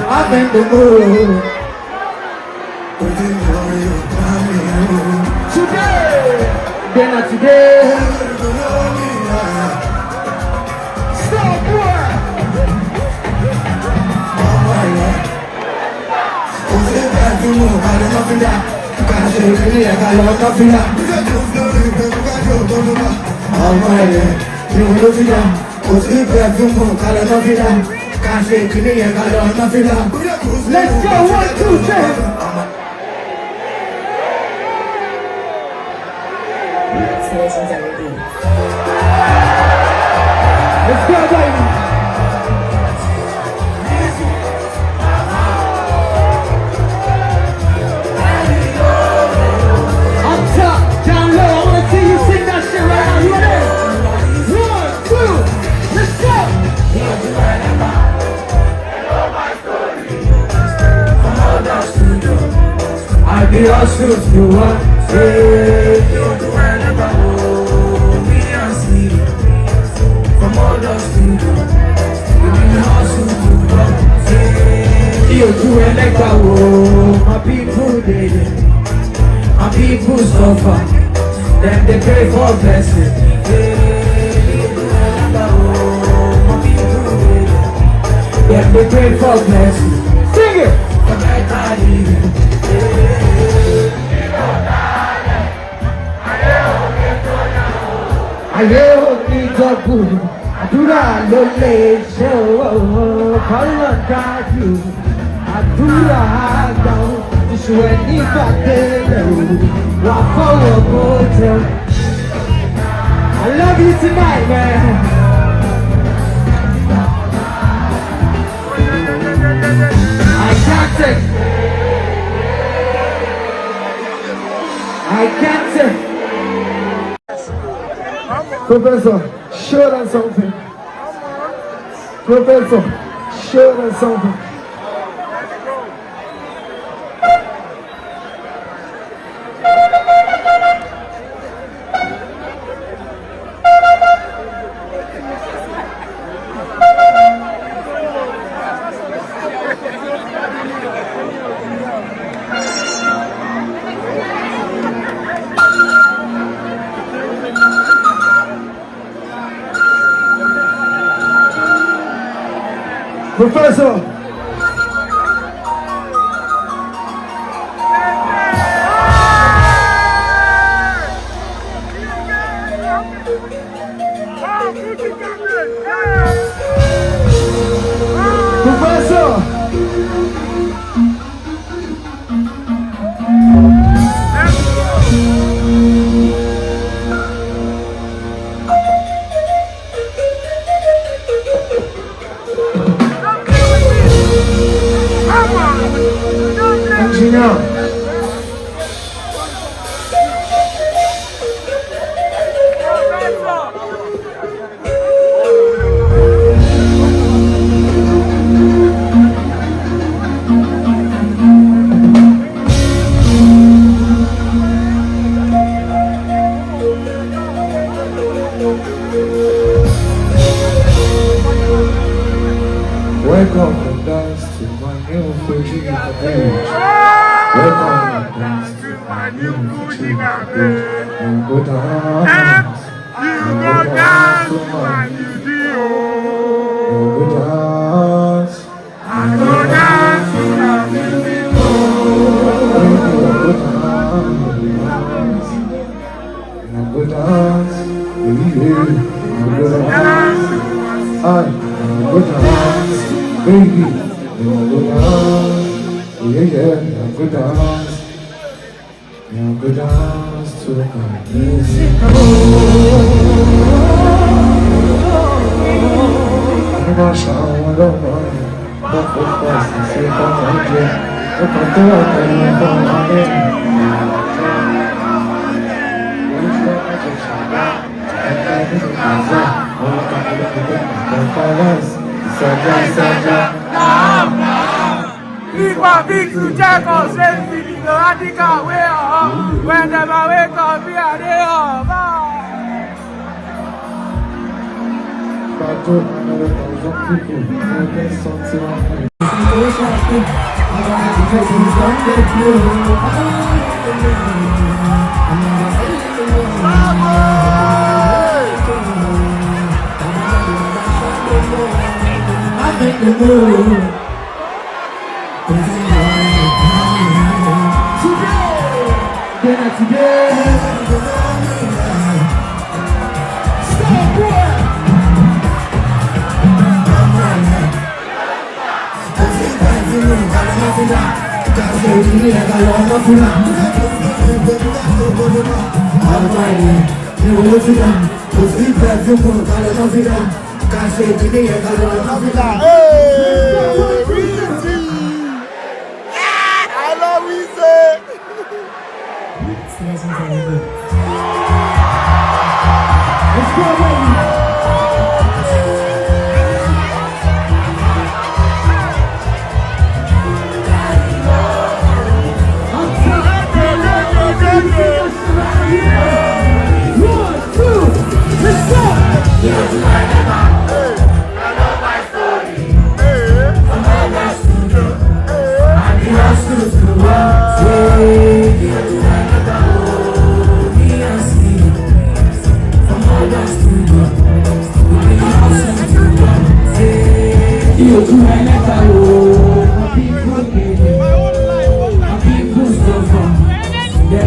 I'm in the mood. Today, dinner today. Stop work. Let's go, 1, 2, 3. Let's go, baby. Up top, down low. I wanna see you sing that shit right now. You ready? 1, 2, let's go. I be all shoot you up, hey. You do whatever, me and see. From all the studios, you be all shoot you up, hey. You do whatever, my people did it. My people suffer, then they pray for blessing. Hey, you do whatever, my people did it. Then they pray for blessing. Sing it! Ayé òní gbọ́gbù, àdúrà ló lè ṣe owó, kọ́lọ̀ dájú, àdúrà àgbà ó, ìṣòwò nígbà tẹ́lẹ̀ ó, wà fọwọ́ bó tẹ. I love you tonight, man. I can't take. I can't take. Professor, show them something. Professor, show them something. Professor. Professor. Welcome and dance to my new Fuji page. Welcome and dance to my new Fuji page. You go dance. You go dance to my new deal. You go dance. I go dance to my new deal. You go dance. You go dance. I go dance. Baby, go dance, yeah, go dance, go dance to my music. I'm not sure I don't know, but for fast and say come again, if I do it, then come again. Saja, Saja, Ipa Big to Jack on Seyi. So I think I will. Whenever I wake up, we are there. I make the move. Today. Stop, boy. I love Wizkid. Let's go, baby.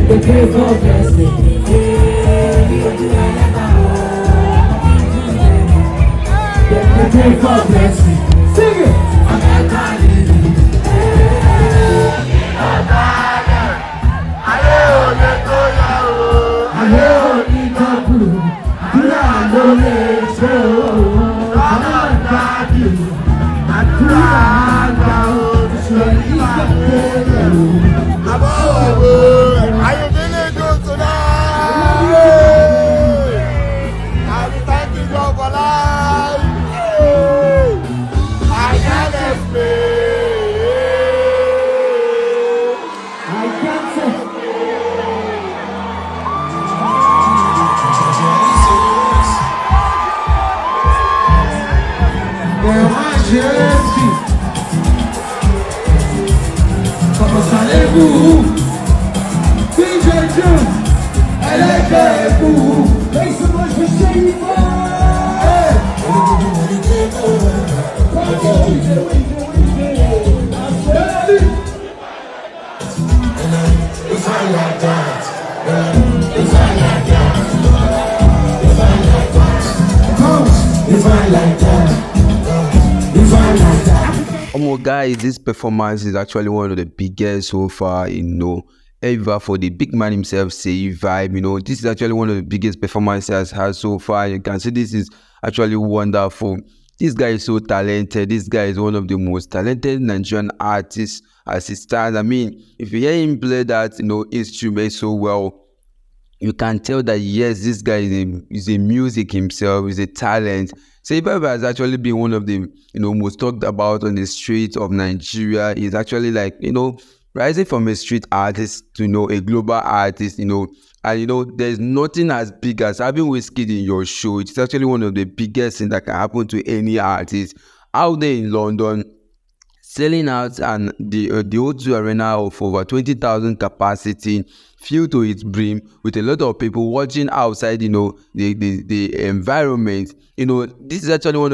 The people bless me. The people bless me. Sing it. DJ June, I like that. Make some noise for Seyi. Guys, this performance is actually one of the biggest so far, ever for the big man himself, Seyi vibe. This is actually one of the biggest performances he has had so far. You can see this is actually wonderful. This guy is so talented. This guy is one of the most talented Nigerian artists as he stands. I mean, if you hear him play that, instrument so well, you can tell that yes, this guy is a music himself, is a talent. Seyi has actually been one of the most talked about on the streets of Nigeria. He's actually rising from a street artist to a global artist. And there's nothing as big as having Wizkid in your show. It's actually one of the biggest things that can happen to any artist out there in London. Selling out and the O2 Arena of over 20,000 capacity, filled to its brim with a lot of people watching outside, the environment. This is actually one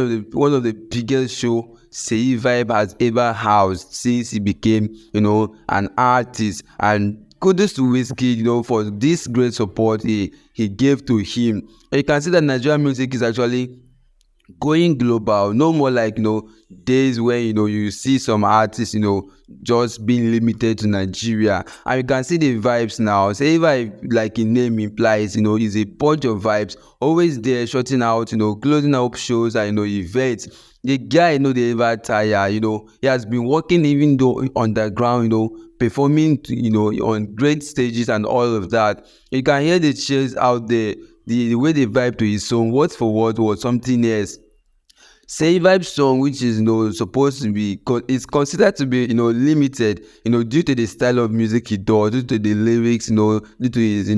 of the biggest show Seyi Vibe has ever housed since he became, an artist. And kudos to Wizkid, for this great support he gave to him. And you can see that Nigerian music is actually going global. No more days where you see some artists just being limited to Nigeria. And you can see the vibes now. Say vibe, like a name implies, is a bunch of vibes always there, shutting out, closing up shows and events. The guy they ever tire. He has been working even though underground, performing on great stages and all of that. You can hear the cheers out there. The way they vibe to his song, word for word, was something else. Say Vibe song, which is supposed to be is considered to be limited, due to the style of music he does, due to the lyrics, due to his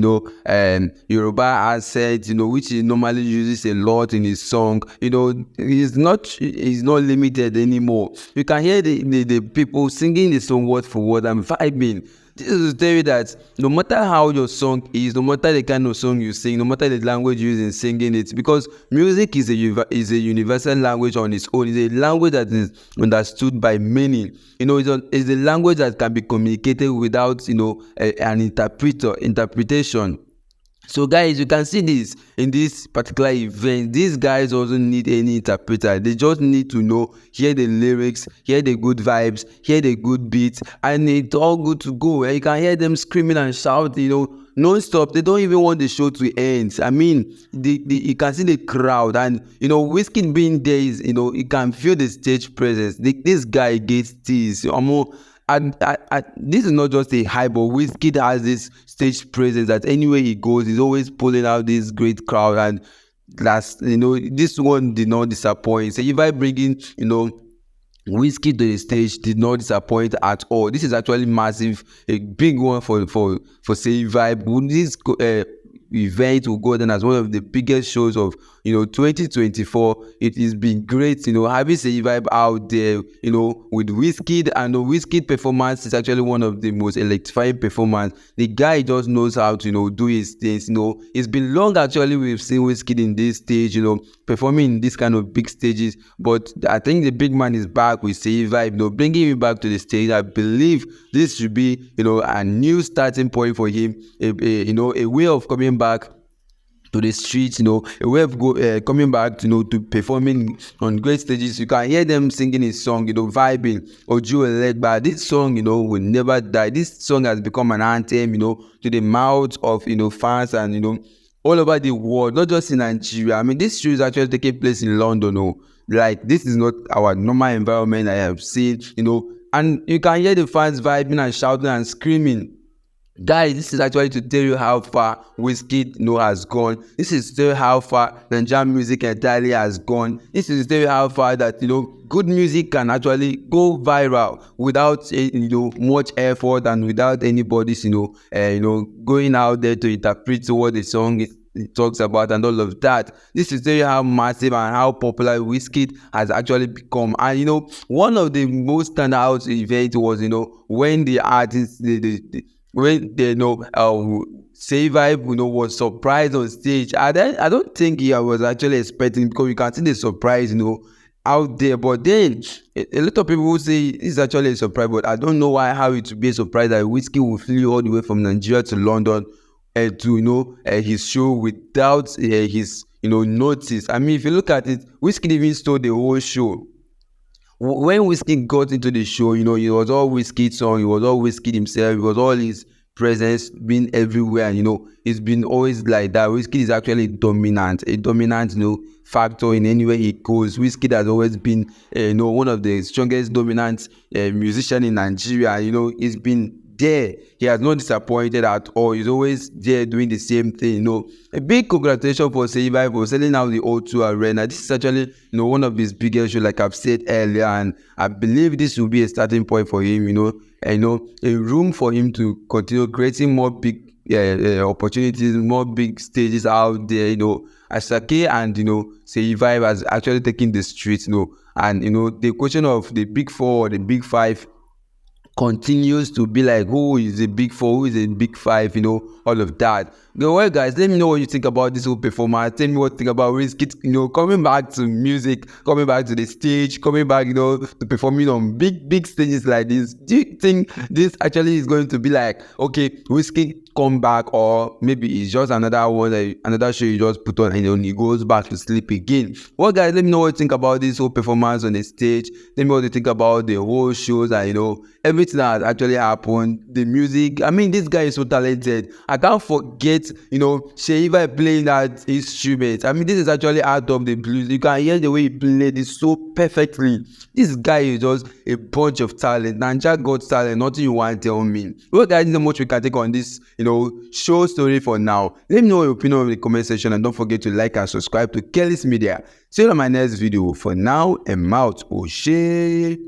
Yoruba accent, which he normally uses a lot in his song. He's not limited anymore. You can hear the people singing the song word for word and vibing. This is to tell you that no matter how your song is, no matter the kind of song you sing, no matter the language you use in singing it, because music is a universal language on its own. It's a language that is understood by many. It's a language that can be communicated without an interpretation. So guys, you can see this in this particular event. These guys also need any interpreter. They just need to hear the lyrics, hear the good vibes, hear the good beats, and it's all good to go. And you can hear them screaming and shouting, non-stop. They don't even want the show to end. I mean, you can see the crowd, and Wizkid being there is, you can feel the stage presence. This guy gets teased. And this is not just a hype, but Wizkid has this stage presence that anywhere he goes, he's always pulling out this great crowd. And this one did not disappoint. So if I bring in, Wizkid to the stage did not disappoint at all. This is actually massive, a big one for Seyi Vibe. This event will go down as one of the biggest shows of 2024. It has been great having Seyi Vibe out there with Wizkid, and the Wizkid performance is actually one of the most electrifying performance. The guy just knows how to do his things. It's been long actually we've seen Wizkid in this stage, performing in this kind of big stages, but I think the big man is back with Seyi Vibe, bringing him back to the stage. I believe this should be a new starting point for him, a way of coming back to the streets, a way of coming back to performing on great stages. You can hear them singing his song, vibing Oju Elegba. This song will never die. This song has become an anthem to the mouth of fans and all over the world, not just in Nigeria. I mean, this show is actually taking place in London. Like, this is not our normal environment I have seen, and you can hear the fans vibing and shouting and screaming. Guys, this is actually to tell you how far Wizkid has gone. This is to tell you how far Nigerian music entirely has gone. This is to tell you how far that good music can actually go viral without much effort and without anybody's going out there to interpret what the song is. It talks about and all of that. This is to tell you how massive and how popular Wizkid has actually become. And one of the most standout events was when the artists when they Seyi Vibe was surprised on stage. I don't think he was actually expecting, because you can see the surprise out there. But then a lot of people will say it's actually a surprise, but I don't know how it would be a surprise that Wizkid will fly all the way from Nigeria to London to his show without his notice. I mean, if you look at it, Wizkid even stole the whole show. When Wizkid got into the show, it was all Wizkid song, it was all Wizkid himself, it was all his presence being everywhere. It's been always like that. Wizkid is actually a dominant factor in anywhere he goes. Wizkid has always been one of the strongest dominant musician in Nigeria. He's been there. He has not disappointed at all. He's always there doing the same thing. A big congratulations for Seyi Vibe for selling out the O2 Arena. This is actually one of his biggest shows, like I've said earlier, and I believe this will be a starting point for him. A room for him to continue creating more big opportunities, more big stages out there. Asake and Seyi Vibe has actually taken the streets. And the question of the big four or the big five continues to be like, who is the big four, who is the big five, all of that. Well, guys, let me know what you think about this whole performance. Tell me what you think about Wizkid, coming back to music, coming back to the stage, coming back, to performing on big stages like this. Do you think this actually is going to be like, okay, Wizkid come back, or maybe it's just another one, another show you just put on and he goes back to sleep again? Well, guys, let me know what you think about this whole performance on the stage. Let me know what you think about the whole shows and everything everything that has actually happened, the music. I mean, this guy is so talented. I can't forget, Seyi playing that instrument. I mean, this is actually out of the blues. You can hear the way he played it so perfectly. This guy is just a bunch of talent. Nanja got talent. Nothing you want to tell me. Well, guys, so much we can take on this, show story for now. Let me know your opinion in the comment section, and don't forget to like and subscribe to Kelly's Media. See you on my next video. For now, I'm out. Oh shit.